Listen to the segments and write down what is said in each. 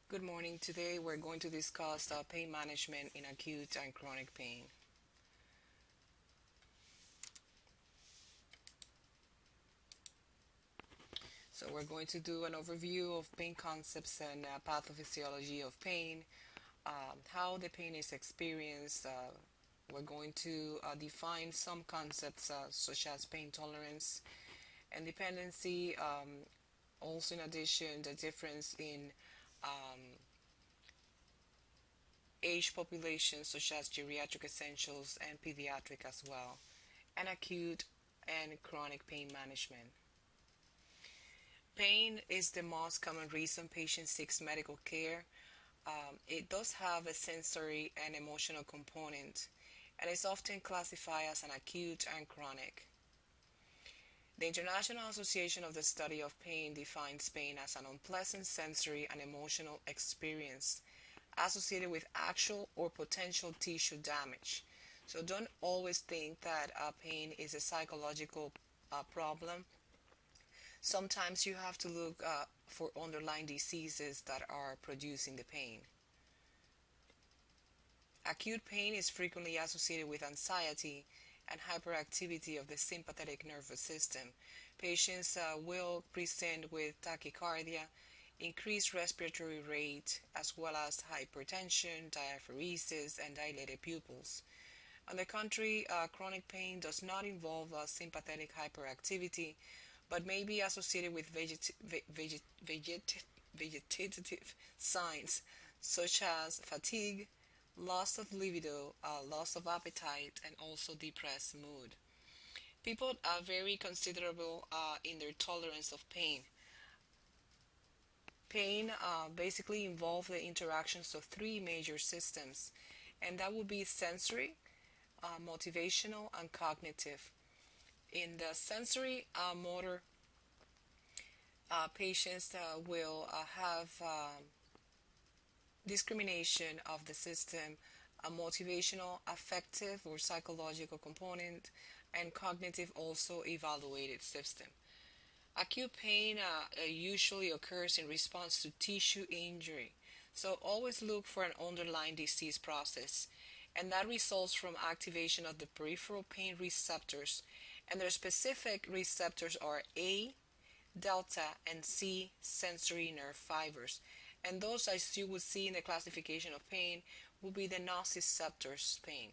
Good morning. Today we're going to discuss pain management in acute and chronic pain. So we're going to do an overview of pain concepts and pathophysiology of pain, how the pain is experienced. We're going to define some concepts such as pain tolerance and dependency. Also, in addition, the difference in age populations such as geriatric essentials and pediatric as well, and acute and chronic pain management. Pain is the most common reason patients seek medical care. It does have a sensory and emotional component and is often classified as an acute and chronic. The International Association of the Study of Pain defines pain as an unpleasant sensory and emotional experience associated with actual or potential tissue damage. So don't always think that pain is a psychological problem. Sometimes you have to look for underlying diseases that are producing the pain. Acute pain is frequently associated with anxiety and hyperactivity of the sympathetic nervous system. Patients will present with tachycardia, increased respiratory rate, as well as hypertension, diaphoresis, and dilated pupils. On the contrary, chronic pain does not involve sympathetic hyperactivity, but may be associated with vegetative signs such as fatigue, loss of libido, loss of appetite, and also depressed mood. People are very considerable in their tolerance of pain. Pain basically involves the interactions of three major systems, and that would be sensory, motivational, and cognitive. In the sensory motor, patients will have discrimination of the system, a motivational, affective, or psychological component, and cognitive also evaluated system. Acute pain usually occurs in response to tissue injury. So always look for an underlying disease process, and that results from activation of the peripheral pain receptors, and their specific receptors are A, delta, and C sensory nerve fibers. And those, as you would see in the classification of pain, will be the nociceptors pain.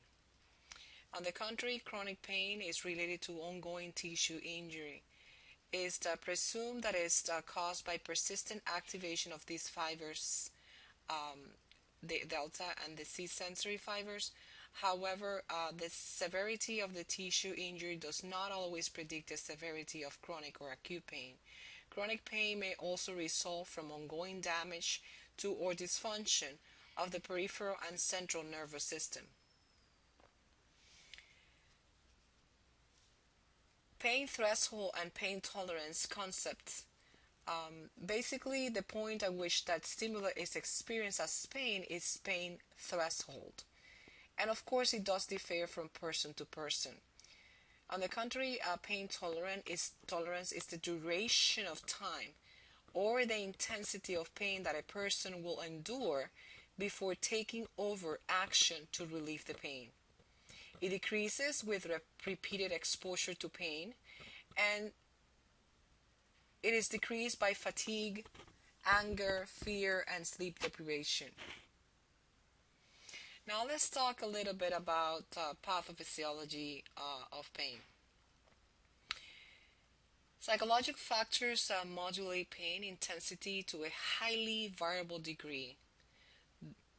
On the contrary, chronic pain is related to ongoing tissue injury. It's presumed that it's caused by persistent activation of these fibers, the delta and the C sensory fibers. However, the severity of the tissue injury does not always predict the severity of chronic or acute pain. Chronic pain may also result from ongoing damage to or dysfunction of the peripheral and central nervous system. Pain threshold and pain tolerance concepts. Basically, the point at which that stimulus is experienced as pain is pain threshold. And of course, it does differ from person to person. On the contrary, pain tolerance is the duration of time or the intensity of pain that a person will endure before taking over action to relieve the pain. It decreases with repeated exposure to pain, and it is decreased by fatigue, anger, fear, and sleep deprivation. Now let's talk a little bit about pathophysiology of pain. Psychological factors modulate pain intensity to a highly variable degree.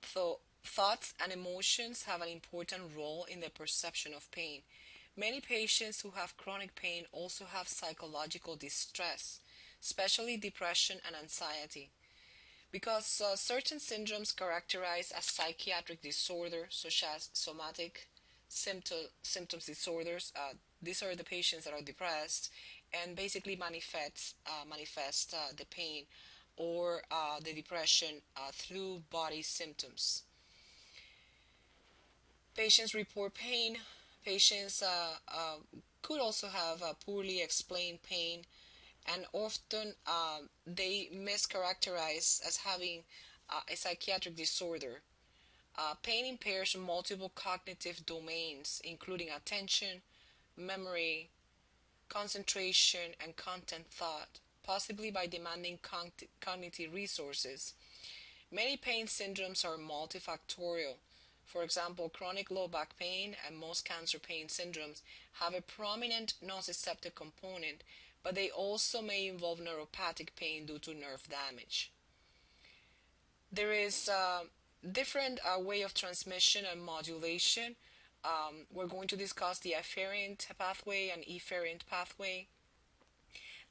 So thoughts and emotions have an important role in the perception of pain. Many patients who have chronic pain also have psychological distress, especially depression and anxiety. Because certain syndromes characterized as psychiatric disorder, such as somatic symptoms disorders, these are the patients that are depressed and basically manifest the pain or the depression through body symptoms. Patients report pain. Patients could also have poorly explained pain, and often they mischaracterize as having a psychiatric disorder. Pain impairs multiple cognitive domains, including attention, memory, concentration, and content thought, possibly by demanding cognitive resources. Many pain syndromes are multifactorial. For example, chronic low back pain and most cancer pain syndromes have a prominent nociceptive component, but they also may involve neuropathic pain due to nerve damage. There is a different way of transmission and modulation. We're going to discuss the afferent pathway and efferent pathway,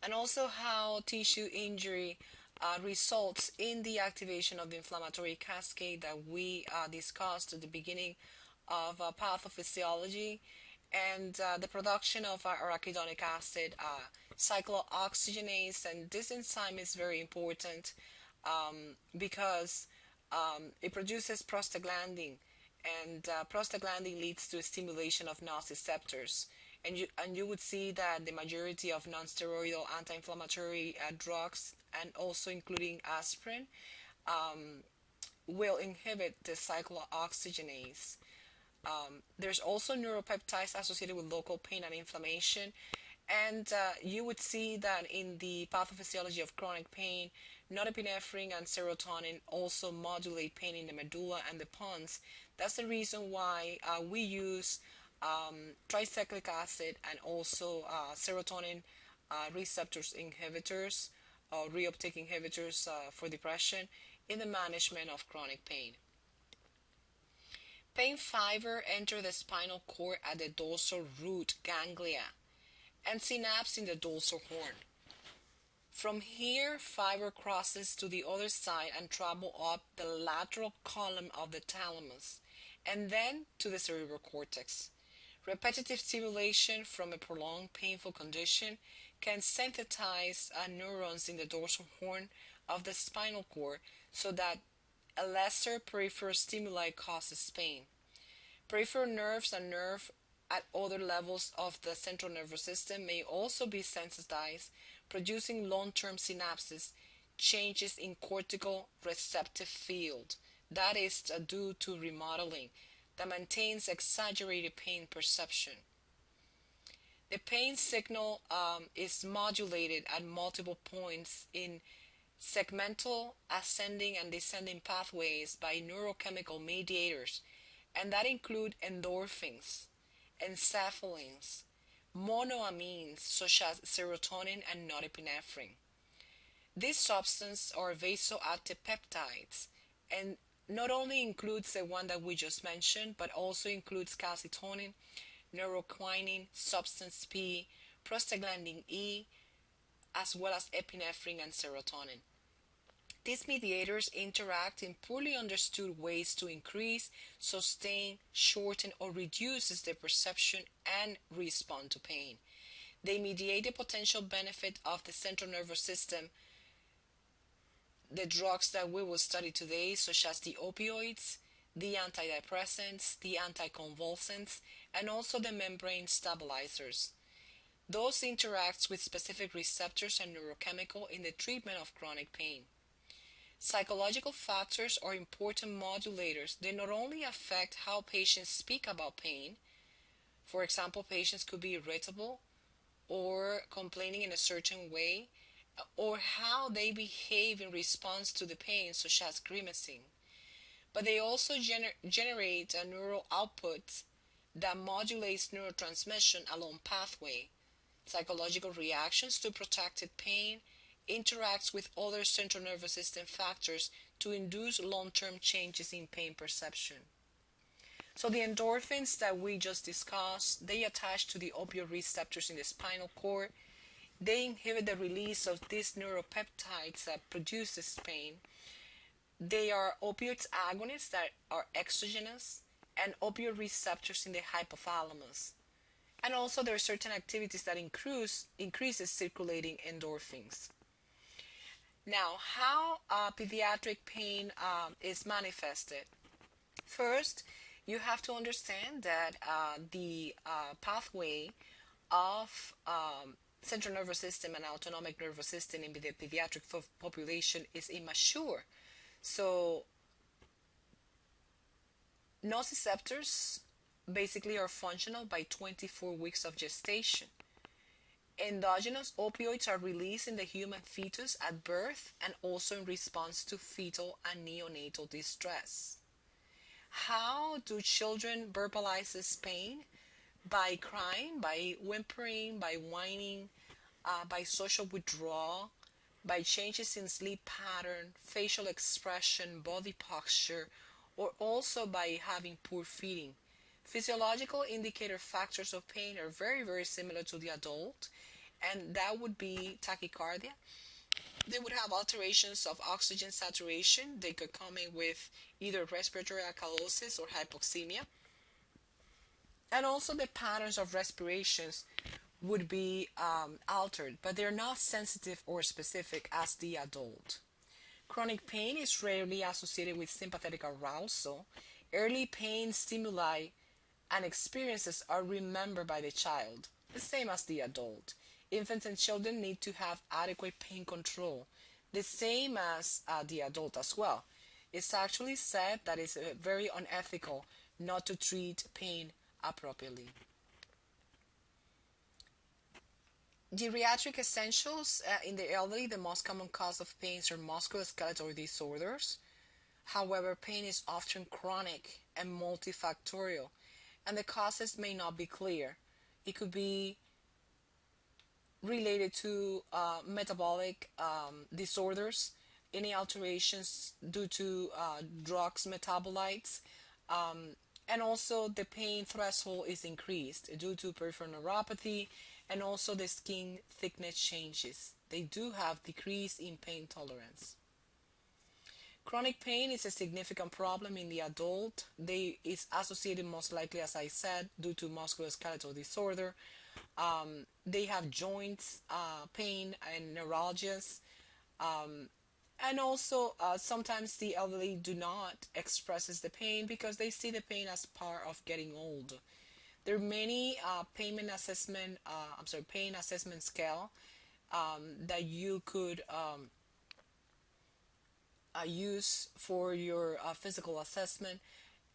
and also how tissue injury results in the activation of the inflammatory cascade that we discussed at the beginning of pathophysiology, and the production of arachidonic acid, cyclooxygenase, and this enzyme is very important because it produces prostaglandin, and prostaglandin leads to stimulation of nociceptors. And you would see that the majority of non-steroidal anti-inflammatory drugs, and also including aspirin, will inhibit the cyclooxygenase. There's also neuropeptides associated with local pain and inflammation, and you would see that in the pathophysiology of chronic pain, norepinephrine and serotonin also modulate pain in the medulla and the pons. That's the reason why we use tricyclic acid and also serotonin receptors inhibitors, reuptake inhibitors for depression in the management of chronic pain. Pain fiber enter the spinal cord at the dorsal root ganglia and synapse in the dorsal horn. From here, fiber crosses to the other side and travel up the lateral column of the thalamus and then to the cerebral cortex. Repetitive stimulation from a prolonged painful condition can sensitize neurons in the dorsal horn of the spinal cord so that a lesser peripheral stimuli causes pain. Peripheral nerves and nerve at other levels of the central nervous system may also be sensitized, producing long-term synapses, changes in cortical receptive field. That is due to remodeling that maintains exaggerated pain perception. The pain signal is modulated at multiple points in segmental ascending and descending pathways by neurochemical mediators, and that include endorphins, enkephalins, monoamines such as serotonin and norepinephrine. These substances are vasoactive peptides and not only includes the one that we just mentioned, but also includes calcitonin, neuroquinin, substance P, prostaglandin E, as well as epinephrine and serotonin. These mediators interact in poorly understood ways to increase, sustain, shorten, or reduces the perception and response to pain. They mediate the potential benefit of the central nervous system. The drugs that we will study today, such as the opioids, the antidepressants, the anticonvulsants, and also the membrane stabilizers. Those interact with specific receptors and neurochemical in the treatment of chronic pain. Psychological factors are important modulators. They not only affect how patients speak about pain. For example, patients could be irritable or complaining in a certain way, or how they behave in response to the pain, such as grimacing. But they also generate a neural output that modulates neurotransmission along pathway. Psychological reactions to protracted pain interacts with other central nervous system factors to induce long-term changes in pain perception. So the endorphins that we just discussed, they attach to the opioid receptors in the spinal cord. They inhibit the release of these neuropeptides that produces pain. They are opioid agonists that are exogenous and opioid receptors in the hypothalamus. And also there are certain activities that increases circulating endorphins. Now, how pediatric pain is manifested? First, you have to understand that the pathway of central nervous system and autonomic nervous system in the pediatric population is immature. So nociceptors basically are functional by 24 weeks of gestation. Endogenous opioids are released in the human fetus at birth and also in response to fetal and neonatal distress. How do children verbalize this pain? By crying, by whimpering, by whining, by social withdrawal, by changes in sleep pattern, facial expression, body posture, or also by having poor feeding. Physiological indicator factors of pain are very, very similar to the adult, and that would be tachycardia. They would have alterations of oxygen saturation. They could come in with either respiratory alkalosis or hypoxemia. And also the patterns of respirations would be altered, but they're not sensitive or specific as the adult. Chronic pain is rarely associated with sympathetic arousal. Early pain stimuli and experiences are remembered by the child, the same as the adult. Infants and children need to have adequate pain control, the same as the adult as well. It's actually said that it's very unethical not to treat pain appropriately. Geriatric essentials in the elderly, the most common cause of pains are musculoskeletal disorders. However, pain is often chronic and multifactorial, and the causes may not be clear. It could be related to metabolic disorders, any alterations due to drugs metabolites, and also the pain threshold is increased due to peripheral neuropathy, and also the skin thickness changes. They do have decrease in pain tolerance. Chronic pain is a significant problem in the adult. They is associated most likely, as I said, due to musculoskeletal disorder. They have joints pain and neuralgias. And also sometimes the elderly do not expresses the pain because they see the pain as part of getting old. There are many pain assessment scale that you could use for your physical assessment,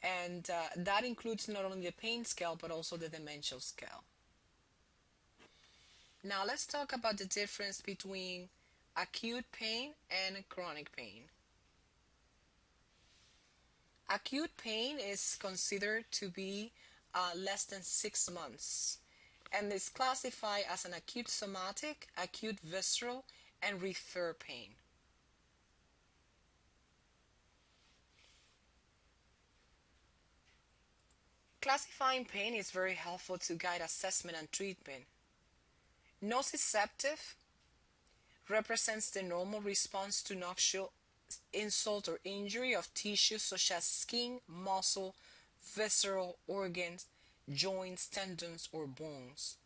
and that includes not only the pain scale but also the dementia scale. Now let's talk about the difference between acute pain and chronic pain. Acute pain is considered to be less than 6 months and is classified as an acute somatic, acute visceral, and refer pain. Classifying pain is very helpful to guide assessment and treatment. Nociceptive represents the normal response to noxious insult or injury of tissues such as skin, muscle, visceral organs, joints, tendons, or bones.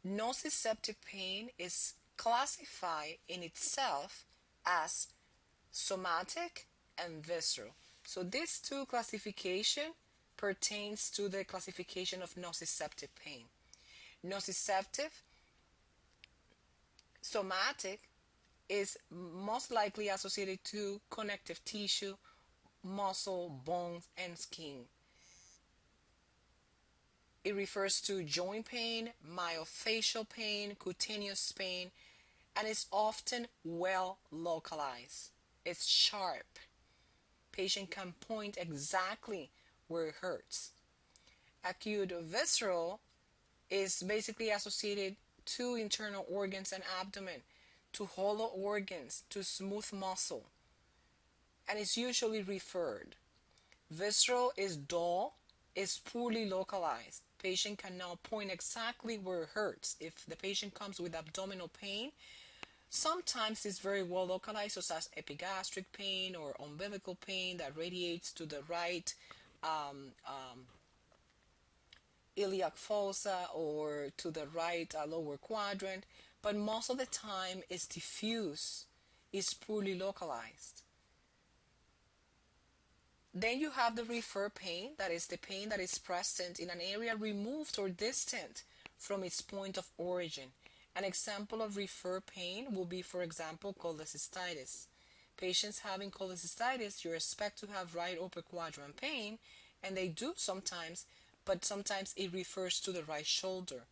Nociceptive pain is classified in itself as somatic and visceral. So these two classification pertains to the classification of nociceptive pain. Nociceptive, somatic is most likely associated to connective tissue, muscle, bones, and skin. It refers to joint pain, myofascial pain, cutaneous pain, and is often well localized. It's sharp. Patient can point exactly where it hurts. Acute visceral is basically associated to internal organs and abdomen, to hollow organs, to smooth muscle, and is usually referred. Visceral is dull, is poorly localized. Patient can now point exactly where it hurts. If the patient comes with abdominal pain, sometimes it's very well localized, such as epigastric pain or umbilical pain that radiates to the right iliac fossa or to the right lower quadrant, but most of the time it's diffuse, is poorly localized. Then you have the refer pain, that is the pain that is present in an area removed or distant from its point of origin. An example of refer pain will be, for example, cholecystitis. Patients having cholecystitis, you expect to have right upper quadrant pain, and they do sometimes, but sometimes it refers to the right shoulder.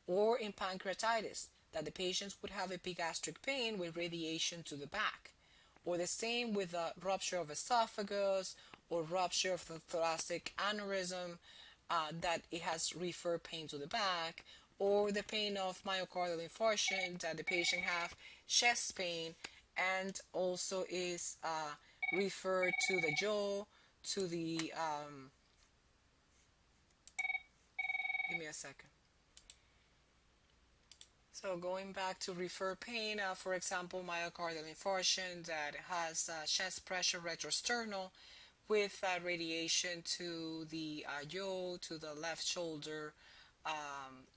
Or in pancreatitis, that the patients would have epigastric pain with radiation to the back. Or the same with a rupture of esophagus or rupture of the thoracic aneurysm, that it has referred pain to the back, or the pain of myocardial infarction that the patient have chest pain and also is referred to the jaw, to the give me a second. So going back to refer pain, for example, myocardial infarction that has chest pressure retrosternal with radiation to the jaw, to the left shoulder, um,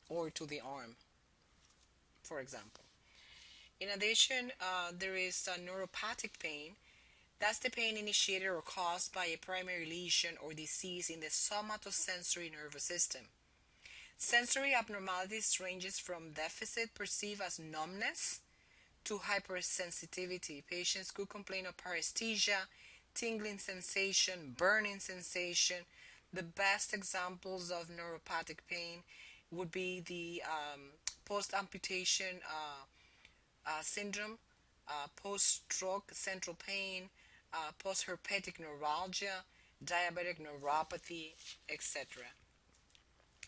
or to the arm, for example. In addition, there is neuropathic pain. That's the pain initiated or caused by a primary lesion or disease in the somatosensory nervous system. Sensory abnormalities ranges from deficit perceived as numbness to hypersensitivity. Patients could complain of paresthesia, tingling sensation, burning sensation. The best examples of neuropathic pain would be the post-amputation syndrome, post-stroke central pain, post-herpetic neuralgia, diabetic neuropathy, etc.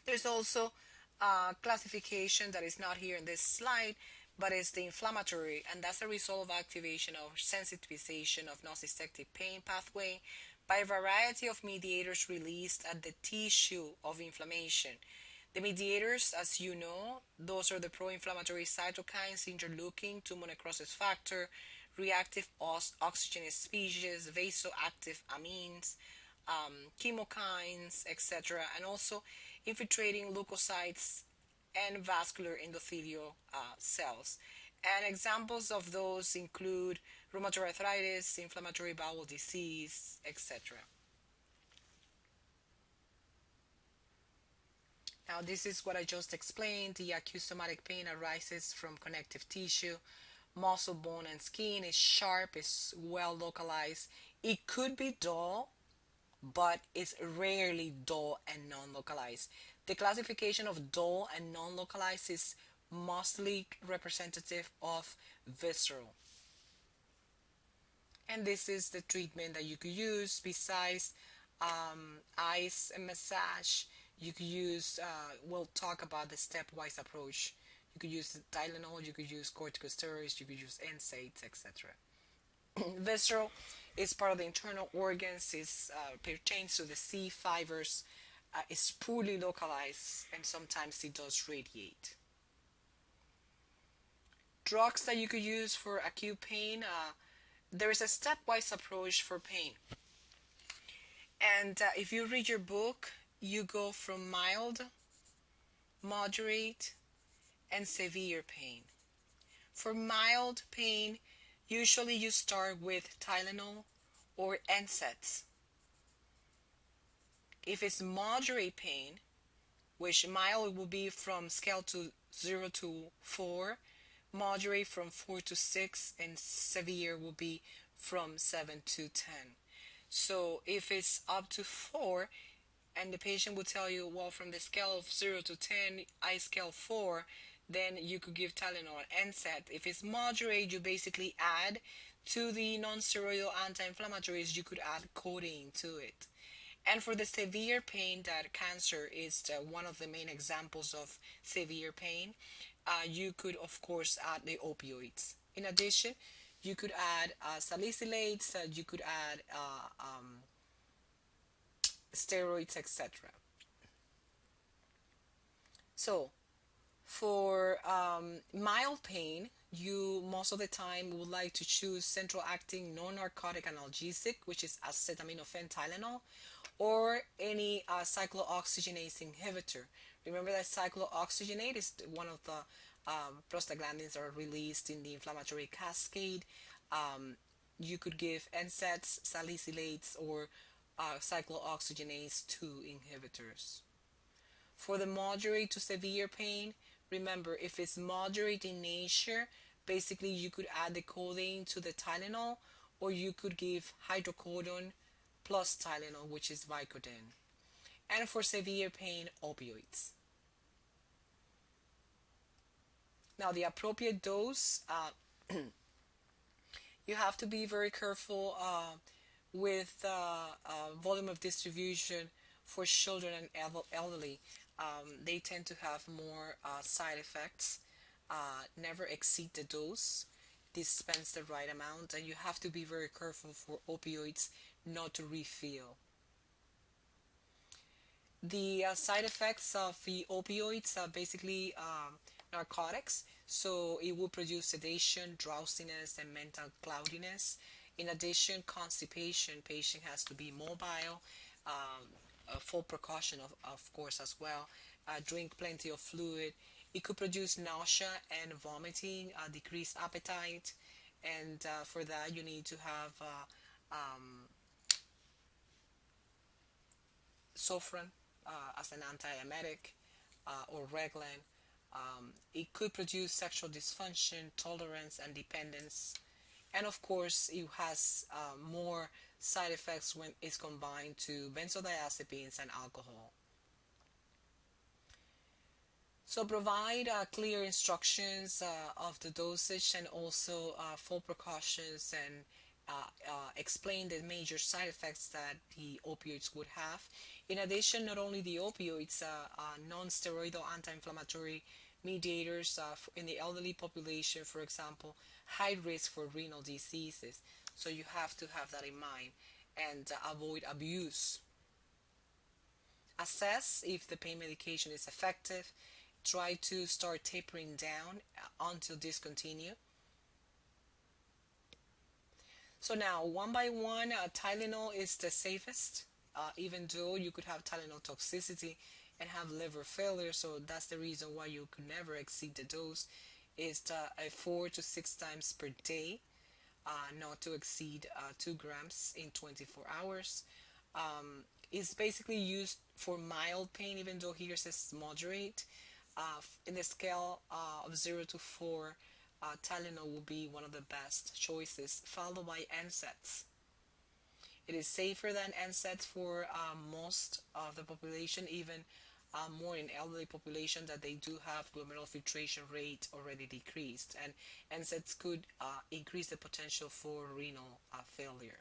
There's also a classification that is not here in this slide, but it's the inflammatory, and that's a result of activation or sensitization of nociceptive pain pathway by a variety of mediators released at the tissue of inflammation. The mediators, as you know, those are the pro-inflammatory cytokines, interleukin, 2 necrosis factor, reactive oxygenase species, vasoactive amines, chemokines, etc., and also infiltrating leukocytes and vascular endothelial cells. And examples of those include rheumatoid arthritis, inflammatory bowel disease, etc. Now, this is what I just explained. The acute somatic pain arises from connective tissue, muscle, bone, and skin. It's sharp, it's well localized. It could be dull, but it's rarely dull and non-localized. The classification of dull and non-localized is mostly representative of visceral. And this is the treatment that you could use besides ice and massage. You could use, we'll talk about the stepwise approach. You could use Tylenol, you could use corticosteroids, you could use NSAIDs, etc. Visceral is part of the internal organs, is pertains to the C fibers, is poorly localized, and sometimes it does radiate. Drugs that you could use for acute pain, there is a stepwise approach for pain. And if you read your book, you go from mild, moderate, and severe pain. For mild pain, usually you start with Tylenol or NSAIDs. If it's moderate pain, which mild will be from scale to 0 to 4, moderate from 4 to 6, and severe will be from 7 to 10. So if it's up to 4, and the patient will tell you, well, from the scale of 0 to 10, I scale 4, then you could give Tylenol and NSAID. If it's moderate, you basically add to the non-steroidal anti-inflammatories, you could add codeine to it. And for the severe pain, that cancer is one of the main examples of severe pain, you could, of course, add the opioids. In addition, you could add salicylates, you could add steroids, etc. So, for mild pain, you most of the time would like to choose central acting non-narcotic analgesic, which is acetaminophen, Tylenol, or any cyclooxygenase inhibitor. Remember that cyclooxygenate is one of the prostaglandins that are released in the inflammatory cascade. You could give NSAIDs, salicylates, or cyclooxygenase 2 inhibitors. For the moderate to severe pain, remember, if it's moderate in nature, Basically, you could add the codeine to the Tylenol, or you could give hydrocodone plus Tylenol, which is Vicodin. And for severe pain, opioids. Now, the appropriate dose, you have to be very careful with volume of distribution for children and elderly. They tend to have more side effects. Never exceed the dose. Dispense the right amount, and you have to be very careful for opioids not to refill. The side effects of the opioids are basically narcotics, so it will produce sedation, drowsiness, and mental cloudiness. In addition, constipation. Patient has to be mobile, full precaution of course as well. Drink plenty of fluid. It could produce nausea and vomiting, decreased appetite, and for that you need to have Sofran as an antiemetic or Reglan. It could produce sexual dysfunction, tolerance, and dependence. And of course, it has more side effects when it's combined to benzodiazepines and alcohol. So provide clear instructions of the dosage and also full precautions, and explain the major side effects that the opioids would have. In addition, not only the opioids, non-steroidal anti-inflammatory mediators in the elderly population, for example, high risk for renal diseases. So you have to have that in mind and avoid abuse. Assess if the pain medication is effective. Try to start tapering down until discontinue. So now, one by one, Tylenol is the safest, even though you could have Tylenol toxicity and have liver failure. So that's the reason why you could never exceed the dose. Is 4 to 6 times per day, not to exceed 2 grams in 24 hours. It's basically used for mild pain, even though here it says moderate. In the scale of 0 to 4, Tylenol will be one of the best choices, followed by NSAIDs. It is safer than NSAIDs for most of the population, even more in elderly population, that they do have glomerular filtration rate already decreased, and NSAIDs could increase the potential for renal failure.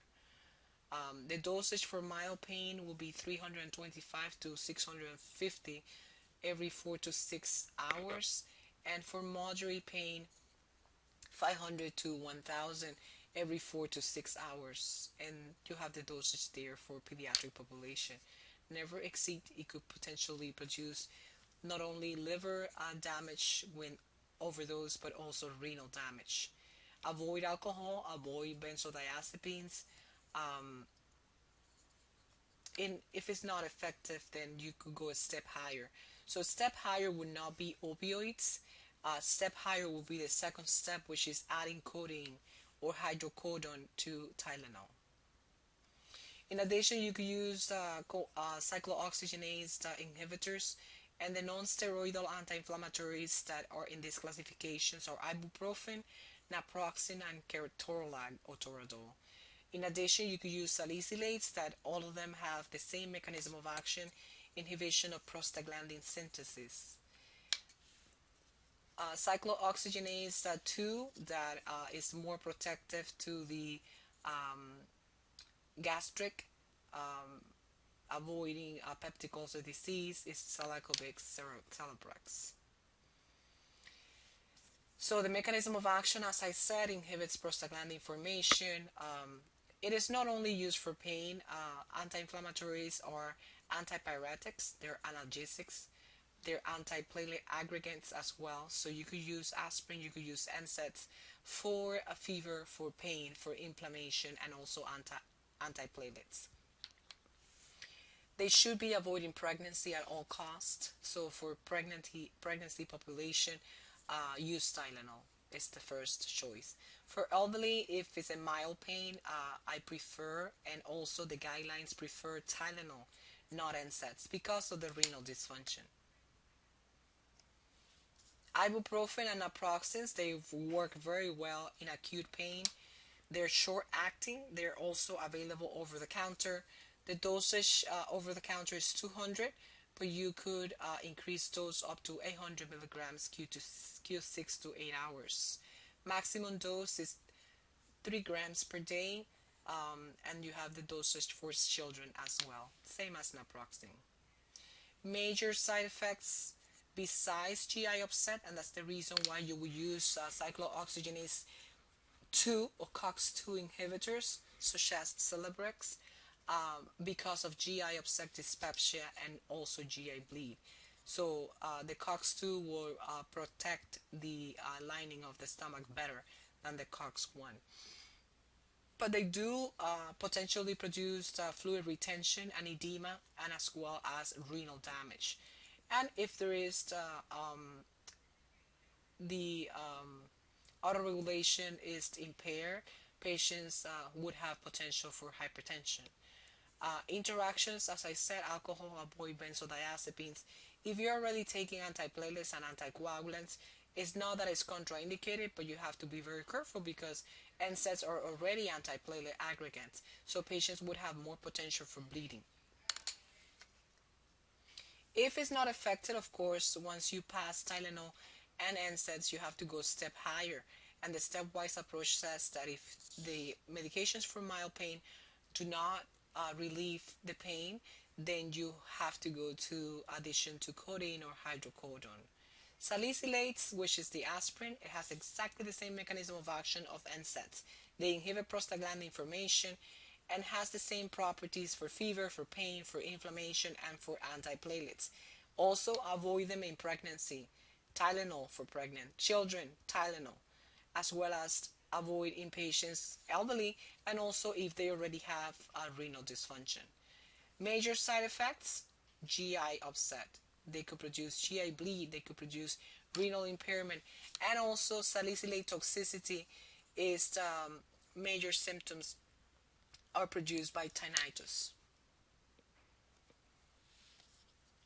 The dosage for mild pain will be 325 to 650 every 4 to 6 hours, and for moderate pain 500 to 1000 every 4 to 6 hours, and you have the dosage there for pediatric population. Never exceed. It could potentially produce not only liver damage when overdose, but also renal damage. Avoid alcohol, avoid benzodiazepines. If it's not effective, then you could go a step higher. So step higher would not be opioids. Step higher will be the second step, which is adding codeine or hydrocodone to Tylenol. In addition, you could use cyclooxygenase inhibitors, and the non-steroidal anti-inflammatories that are in these classifications are ibuprofen, naproxen, and ketorolac or toradol. In addition, you could use salicylates, that all of them have the same mechanism of action, inhibition of prostaglandin synthesis. Cyclooxygenase 2, that is more protective to the gastric, avoiding peptic ulcer disease, is Salicylates Celebrex. So the mechanism of action, as I said, inhibits prostaglandin formation. It is not only used for pain. Anti-inflammatories are antipyretics, they're analgesics, they're antiplatelet aggregates as well. So you could use aspirin, you could use NSAIDs for a fever, for pain, for inflammation, and also antiplatelets. They should be avoiding pregnancy at all costs. So for pregnancy population, use Tylenol is the first choice. For elderly, if it's a mild pain, I prefer, and also the guidelines prefer, Tylenol, not NSAIDs, because of the renal dysfunction. Ibuprofen and naproxens, they work very well in acute pain. They're short acting. They're also available over the counter. The dosage over the counter is 200, but you could increase dose up to 800 milligrams q 6 to 8 hours. Maximum dose is 3 grams per day, and you have the dosage for children as well, same as naproxen. Major side effects besides GI upset, and that's the reason why you would use cyclooxygenase 2 or COX-2 inhibitors such as Celebrex, because of GI upset, dyspepsia, and also GI bleed. So the COX-2 will protect the lining of the stomach better than the COX-1. But they do potentially produce fluid retention and edema, and as well as renal damage. And if there is the autoregulation is impaired, patients would have potential for hypertension. Interactions, as I said, alcohol, avoid benzodiazepines. If you're already taking antiplatelets and anticoagulants, it's not that it's contraindicated, but you have to be very careful because NSAIDs are already antiplatelet aggregates, so patients would have more potential for bleeding. If it's not affected, of course, once you pass Tylenol and NSAIDs, you have to go a step higher. And the stepwise approach says that if the medications for mild pain do not relieve the pain, then you have to go to addition to codeine or hydrocodone. Salicylates, which is the aspirin, it has exactly the same mechanism of action of NSAIDs. They inhibit prostaglandin formation and has the same properties for fever, for pain, for inflammation, and for antiplatelets. Also avoid them in pregnancy. Tylenol for pregnant children, Tylenol, as well as avoid in patients, elderly, and also if they already have renal dysfunction. Major side effects, GI upset. They could produce GI bleed, they could produce renal impairment, and also salicylate toxicity is major symptoms are produced by tinnitus.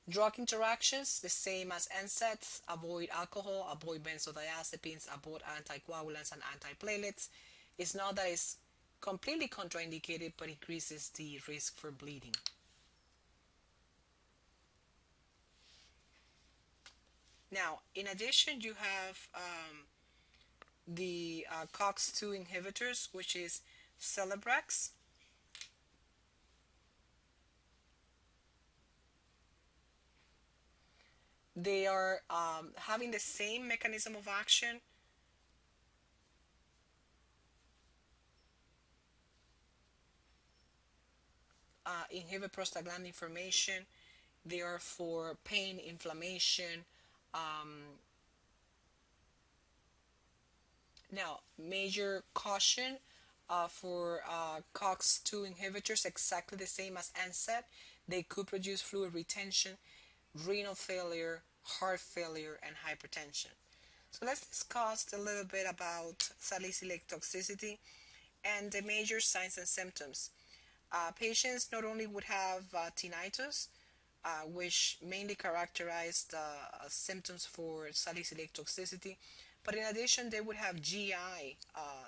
Drug interactions, the same as NSAIDs, avoid alcohol, avoid benzodiazepines, avoid anticoagulants and antiplatelets. It's not that it's completely contraindicated, but increases the risk for bleeding. Now, in addition, you have the COX-2 inhibitors, which is Celebrex. They are having the same mechanism of action. Inhibit prostaglandin formation. They are for pain, inflammation. Now, major caution for COX-2 inhibitors, exactly the same as NSAID. They could produce fluid retention, renal failure, heart failure, and hypertension. So let's discuss a little bit about salicylate toxicity and the major signs and symptoms. Patients not only would have tinnitus, which mainly characterized symptoms for salicylate toxicity, but in addition they would have GI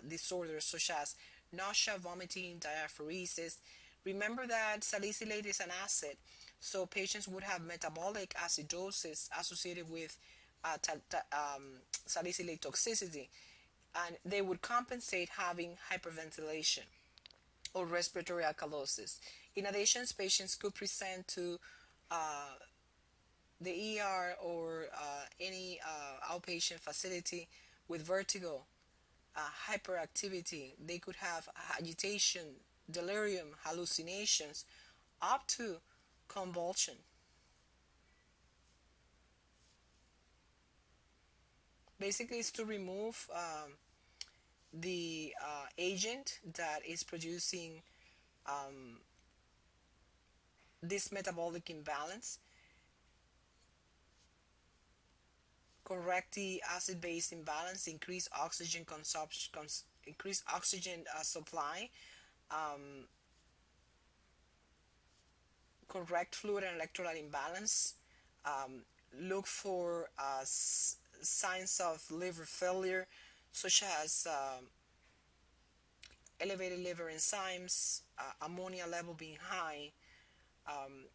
disorders such as nausea, vomiting, diaphoresis. Remember that salicylate is an acid, so patients would have metabolic acidosis associated with salicylate toxicity, and they would compensate having hyperventilation or respiratory alkalosis. In addition, patients could present to the ER or any outpatient facility with vertigo, hyperactivity. They could have agitation, delirium, hallucinations, up to convulsion. Basically, it's to remove the agent that is producing this metabolic imbalance, correct the acid-base imbalance, increase oxygen consumption, increase oxygen supply, correct fluid and electrolyte imbalance, look for signs of liver failure, such as elevated liver enzymes, ammonia level being high. Um,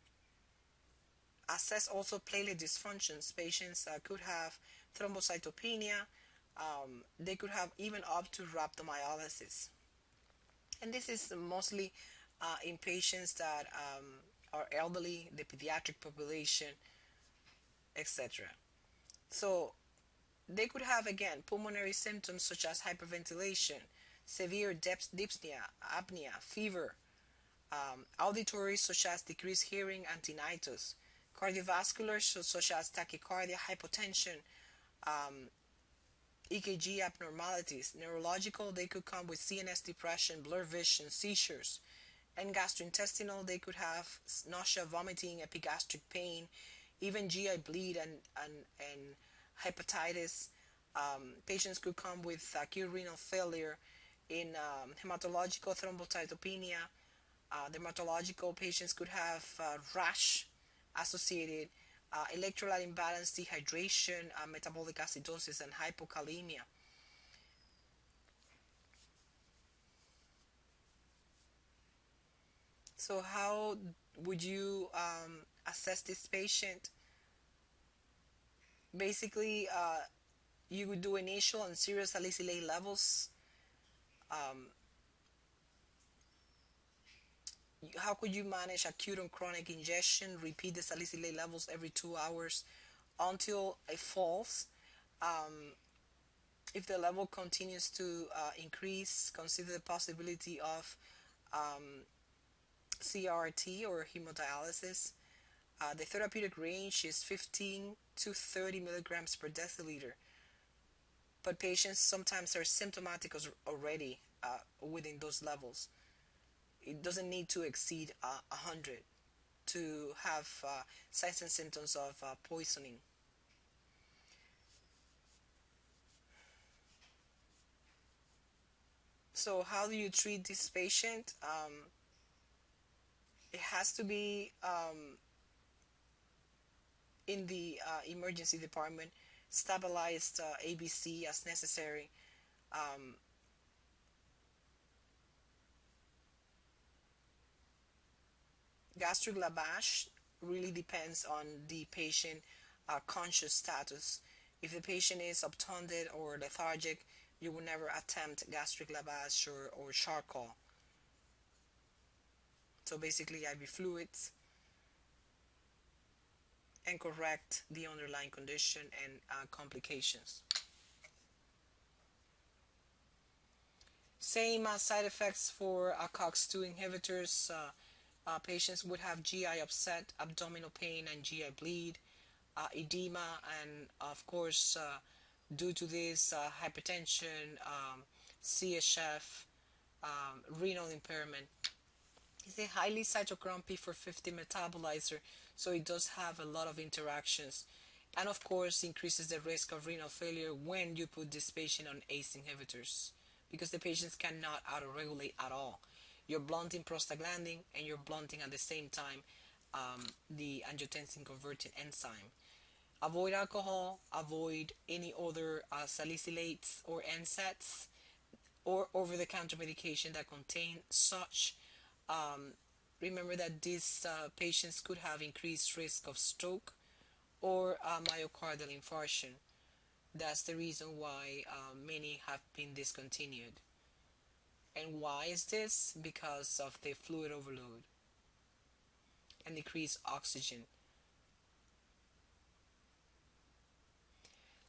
Assess also platelet dysfunctions. Patients could have thrombocytopenia. They could have even up to rhabdomyolysis. And this is mostly in patients that are elderly, the pediatric population, etc. So they could have again pulmonary symptoms such as hyperventilation, severe dyspnea, apnea, fever, auditory such as decreased hearing and tinnitus, cardiovascular such as tachycardia, hypotension, um, EKG abnormalities, neurological they could come with CNS depression, blurred vision, seizures, and gastrointestinal they could have nausea, vomiting, epigastric pain, even GI bleed and hepatitis. Patients could come with acute renal failure. In hematological thrombocytopenia, dermatological patients could have rash associated, electrolyte imbalance, dehydration, metabolic acidosis, and hypokalemia. So how would you assess this patient? Basically, you would do initial and serial salicylate levels. Um, how could you manage acute and chronic ingestion? Repeat the salicylate levels every 2 hours until it falls. Um, if the level continues to increase, consider the possibility of CRT or hemodialysis. The therapeutic range is 15 to 30 milligrams per deciliter, but patients sometimes are symptomatic already within those levels. It doesn't need to exceed 100 to have signs and symptoms of poisoning. So how do you treat this patient? It has to be in the emergency department, stabilized ABC as necessary. Um, Gastric lavage really depends on the patient conscious status. If the patient is obtunded or lethargic, you will never attempt gastric lavage or charcoal. So basically IV fluids and correct the underlying condition and complications. Same side effects for COX-2 inhibitors. Patients would have GI upset, abdominal pain, and GI bleed, edema, and of course, due to this, hypertension, CHF, renal impairment. It's a highly cytochrome P450 metabolizer, so it does have a lot of interactions, and of course increases the risk of renal failure when you put this patient on ACE inhibitors, because the patients cannot autoregulate at all. You're blunting prostaglandin and you're blunting at the same time the angiotensin converting enzyme. Avoid alcohol, avoid any other salicylates or NSAIDs or over-the-counter medication that contain such. Um, Remember that these patients could have increased risk of stroke or myocardial infarction. That's the reason why many have been discontinued. And why is this? Because of the fluid overload and decreased oxygen.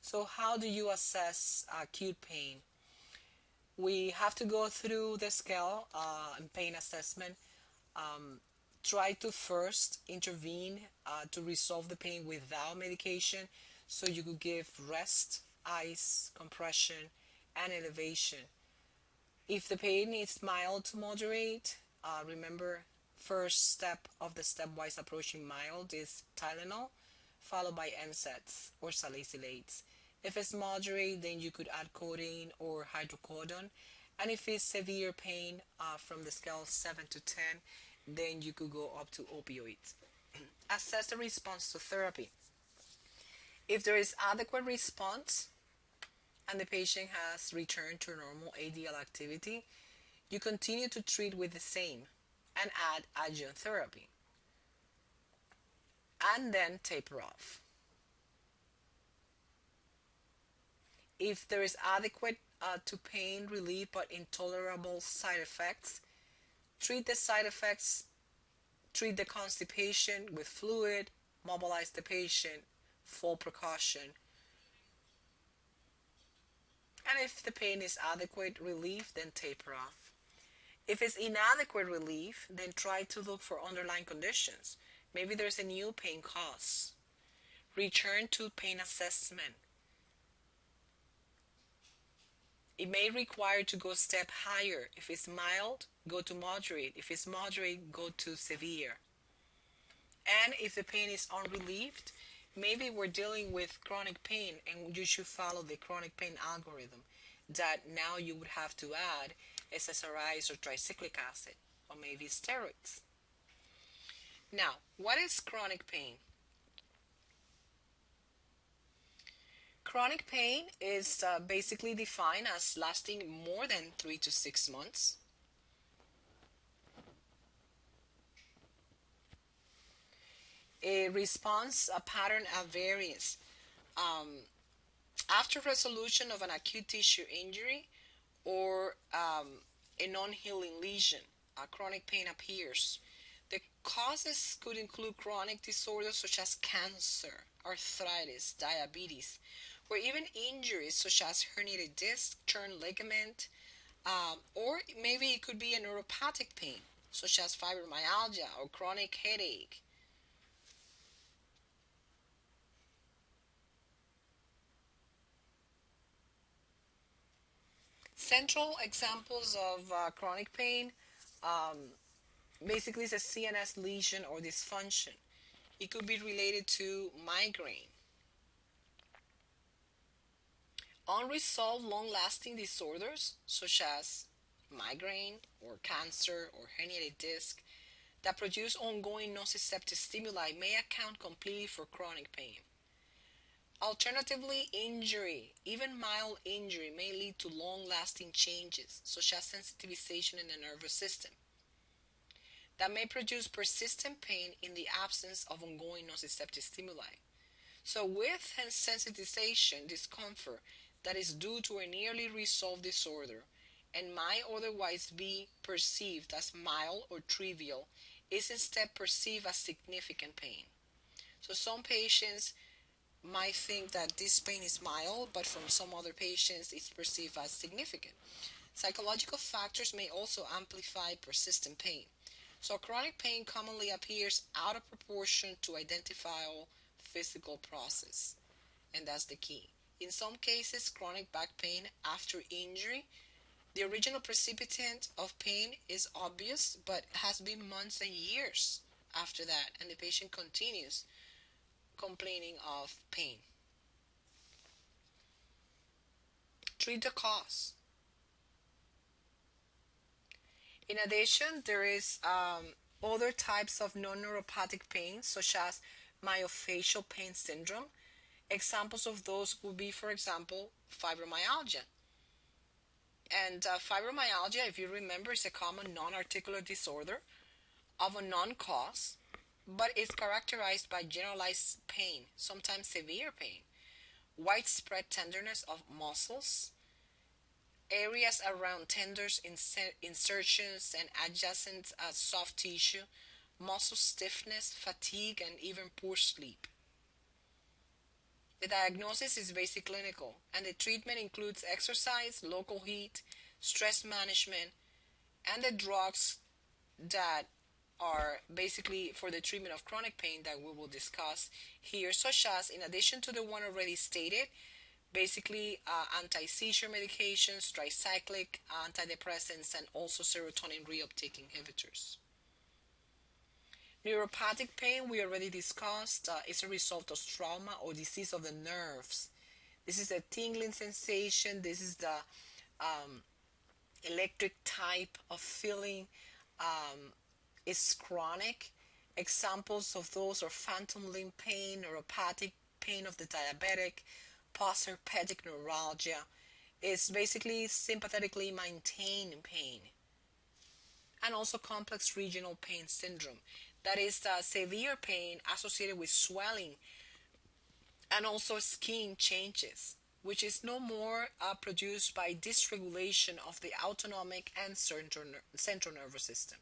So how do you assess acute pain? We have to go through the scale and pain assessment. Um, Try to first intervene to resolve the pain without medication, so you could give rest, ice, compression, and elevation. If the pain is mild to moderate, remember, first step of the stepwise approach in mild is Tylenol, followed by NSAIDs or salicylates. If it's moderate, then you could add codeine or hydrocodone. And if it's severe pain from the scale 7 to 10, then you could go up to opioids. Assess the response to therapy. If there is adequate response and the patient has returned to normal ADL activity, you continue to treat with the same and add adjunct therapy, and then taper off. If there is adequate to pain relief but intolerable side effects, treat the side effects, treat the constipation with fluid, mobilize the patient, full precaution. And if the pain is adequate relief, then taper off. If it's inadequate relief, then try to look for underlying conditions. Maybe there's a new pain cause. Return to pain assessment. It may require to go a step higher. If it's mild, go to moderate. If it's moderate, go to severe. And if the pain is unrelieved, maybe we're dealing with chronic pain and you should follow the chronic pain algorithm that now you would have to add SSRIs or tricyclic acid or maybe steroids. Now, what is chronic pain? Chronic pain is basically defined as lasting more than 3 to 6 months. A response a pattern of variance. After resolution of an acute tissue injury or a non-healing lesion, chronic pain appears. The causes could include chronic disorders such as cancer, arthritis, diabetes, or even injuries such as herniated disc, torn ligament, or maybe it could be a neuropathic pain such as fibromyalgia or chronic headache. Central examples of chronic pain basically is a CNS lesion or dysfunction. It could be related to migraine. Unresolved long-lasting disorders such as migraine or cancer or herniated disc that produce ongoing nociceptive stimuli may account completely for chronic pain. Alternatively, injury, even mild injury, may lead to long-lasting changes such as sensitization in the nervous system that may produce persistent pain in the absence of ongoing nociceptive stimuli. So with sensitization, discomfort that is due to a nearly resolved disorder and might otherwise be perceived as mild or trivial is instead perceived as significant pain. So some patients might think that this pain is mild, but from some other patients it's perceived as significant. Psychological factors may also amplify persistent pain. So chronic pain commonly appears out of proportion to identifiable physical process, and that's the key. In some cases, chronic back pain after injury, the original precipitant of pain is obvious, but has been months and years after that, and the patient continues complaining of pain. Treat the cause. In addition, there is other types of non-neuropathic pain, such as myofascial pain syndrome. Examples of those would be, for example, fibromyalgia. And fibromyalgia, if you remember, is a common non-articular disorder of a non-cause, but it's characterized by generalized pain, sometimes severe pain, widespread tenderness of muscles, areas around tendons, insertions, and adjacent soft tissue, muscle stiffness, fatigue, and even poor sleep. The diagnosis is basic clinical, and the treatment includes exercise, local heat, stress management, and the drugs that are basically for the treatment of chronic pain that we will discuss here, such as, in addition to the one already stated, basically anti-seizure medications, tricyclic antidepressants, and also serotonin reuptake inhibitors. Neuropathic pain, we already discussed, is a result of trauma or disease of the nerves. This is a tingling sensation. This is the electric type of feeling. It's chronic. Examples of those are phantom limb pain, neuropathic pain of the diabetic, postherpetic neuralgia. It's basically sympathetically maintained pain. And also complex regional pain syndrome. That is the severe pain associated with swelling and also skin changes, which is no more produced by dysregulation of the autonomic and central nervous system.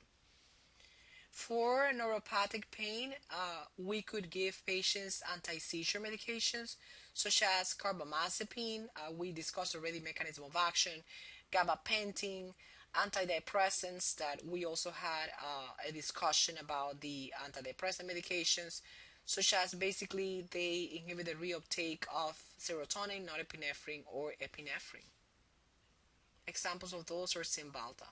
For neuropathic pain, we could give patients anti-seizure medications such as carbamazepine. We discussed already mechanism of action, gabapentin, antidepressants that we also had a discussion about the antidepressant medications, such as basically they inhibit the reuptake of serotonin, norepinephrine, or epinephrine. Examples of those are Cymbalta.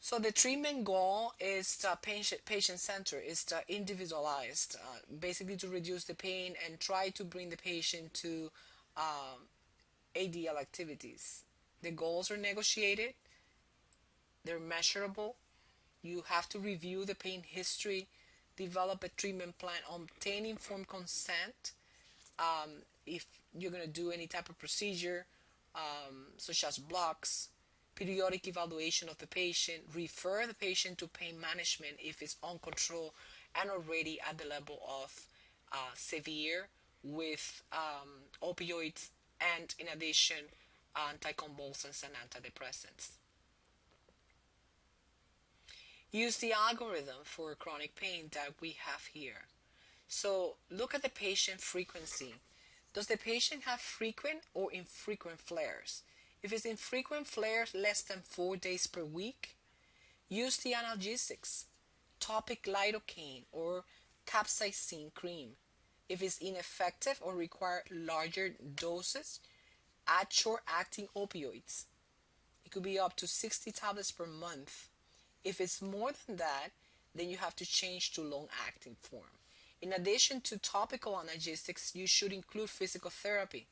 So the treatment goal is the patient center, is the individualized, basically to reduce the pain and try to bring the patient to ADL activities. The goals are negotiated, they're measurable. You have to review the pain history, develop a treatment plan, obtain informed consent if you're going to do any type of procedure, such as blocks, periodic evaluation of the patient, refer the patient to pain management if it's uncontrolled and already at the level of severe with opioids, and in addition anticonvulsants and antidepressants. Use the algorithm for chronic pain that we have here. So look at the patient frequency. Does the patient have frequent or infrequent flares? If it's infrequent flares, less than 4 days per week, use the analgesics, topic lidocaine or capsaicin cream. If it's ineffective or require larger doses, add short-acting opioids. It could be up to 60 tablets per month. If it's more than that, then you have to change to long-acting form. In addition to topical analgesics, you should include physical therapy,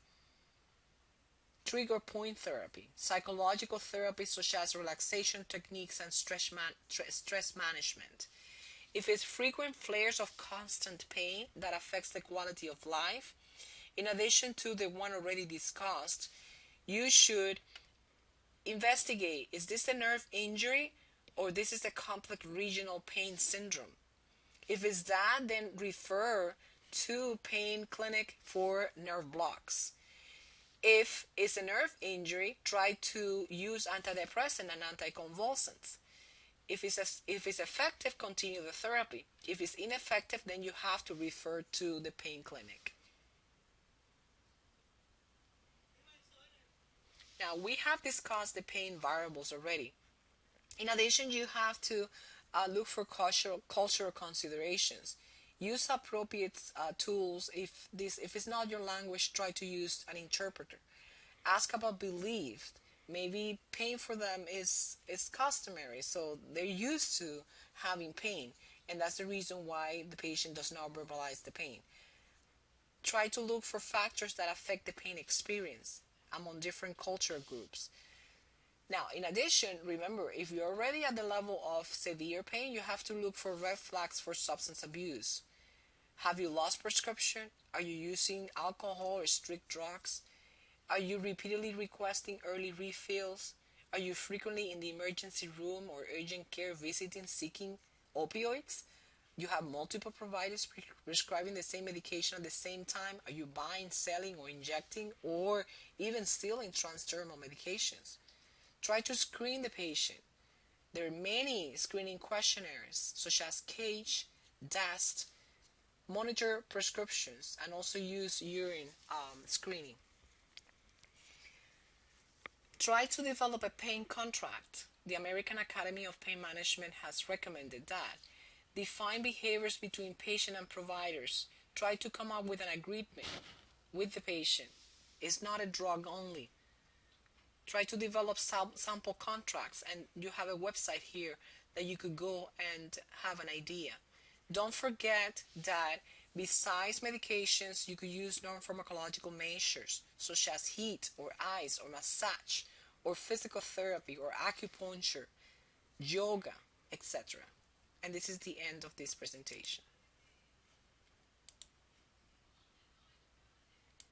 trigger point therapy, psychological therapy such as relaxation techniques and stress management. If it's frequent flares of constant pain that affects the quality of life, in addition to the one already discussed, you should investigate, is this a nerve injury or this is a complex regional pain syndrome? If it's that, then refer to pain clinic for nerve blocks. If it's a nerve injury, try to use antidepressant and anticonvulsants. If it's effective, continue the therapy. If it's ineffective, then you have to refer to the pain clinic. Now, we have discussed the pain variables already. In addition, you have to look for cultural considerations. Use appropriate tools. If it's not your language, try to use an interpreter. Ask about belief. Maybe pain for them is customary, so they're used to having pain, and that's the reason why the patient does not verbalize the pain. Try to look for factors that affect the pain experience among different cultural groups. Now, in addition, remember, if you're already at the level of severe pain, you have to look for red flags for substance abuse. Have you lost prescription? Are you using alcohol or strict drugs? Are you repeatedly requesting early refills? Are you frequently in the emergency room or urgent care visiting seeking opioids? You have multiple providers prescribing the same medication at the same time? Are you buying, selling, or injecting, or even stealing transdermal medications? Try to screen the patient. There are many screening questionnaires, such as CAGE, DAST, monitor prescriptions, and also use urine screening. Try to develop a pain contract. The American Academy of Pain Management has recommended that. Define behaviors between patient and providers. Try to come up with an agreement with the patient. It's not a drug only. Try to develop sample contracts, and you have a website here that you could go and have an idea. Don't forget that besides medications, you could use non-pharmacological measures such as heat or ice or massage or physical therapy or acupuncture, yoga, etc. And this is the end of this presentation.